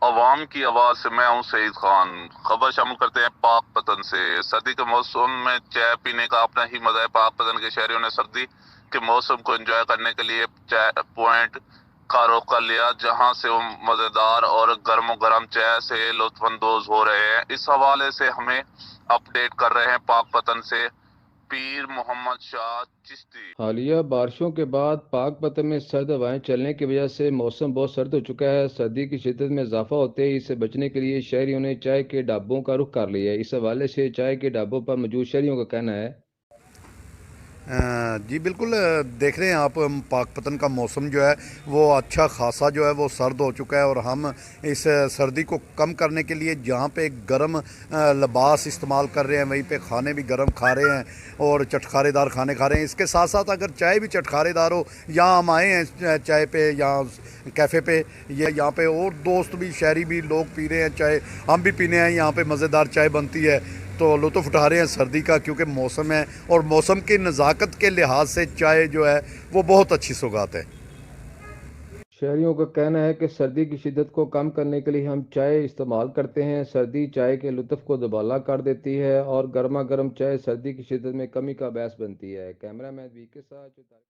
अवाम की आवाज से मैं हूं सईद खान। खबर शामिल करते हैं पाक पतन से। सर्दी के मौसम में चाय पीने का अपना ही मजा है। पाक पतन के शहरियों ने सर्दी के मौसम को एंजॉय करने के लिए चाय पॉइंट का रुख कर लिया, जहां से वो मजेदार और गर्म गर्म चाय से लुत्फानंदोज हो रहे हैं। इस हवाले से हमें अपडेट कर रहे हैं पाक पतन से पीर मोहम्मद शाह चिश्ती। हालिया बारिशों के बाद पाकपतन में सर्द हवाएं चलने की वजह से मौसम बहुत सर्द हो चुका है। सर्दी की शिद्दत में इजाफा होते ही इससे बचने के लिए शहरियों ने चाय के ढाबों का रुख कर लिया है। इस हवाले से चाय के ढाबों पर मौजूद शहरियों का कहना है। जी बिल्कुल, देख रहे हैं आप, पाकपतन का मौसम जो है वो अच्छा खासा जो है वो सर्द हो चुका है। और हम इस सर्दी को कम करने के लिए जहाँ पे गर्म लिबास इस्तेमाल कर रहे हैं, वहीं पे खाने भी गर्म खा रहे हैं और चटखारेदार खाने खा रहे हैं। इसके साथ साथ अगर चाय भी चटखारेदार हो, यहाँ हम आए हैं चाय पे, यहाँ कैफ़े पे, ये यहाँ पे और दोस्त भी शहरी भी लोग पी रहे हैं चाय, हम भी पीने हैं। यहाँ पे मज़ेदार चाय बनती है तो लुत्फ़ उठा रहे हैं सर्दी का, क्योंकि मौसम है और मौसम की नज़ाकत के लिहाज से चाय जो है वो बहुत अच्छी सौगात है। शहरियों का कहना है कि सर्दी की शिद्दत को कम करने के लिए हम चाय इस्तेमाल करते हैं। सर्दी चाय के लुत्फ़ को दुबाला कर देती है और गर्मा गर्म चाय सर्दी की शिद्दत में कमी का बायस बनती है। कैमरा मैन वी के साथ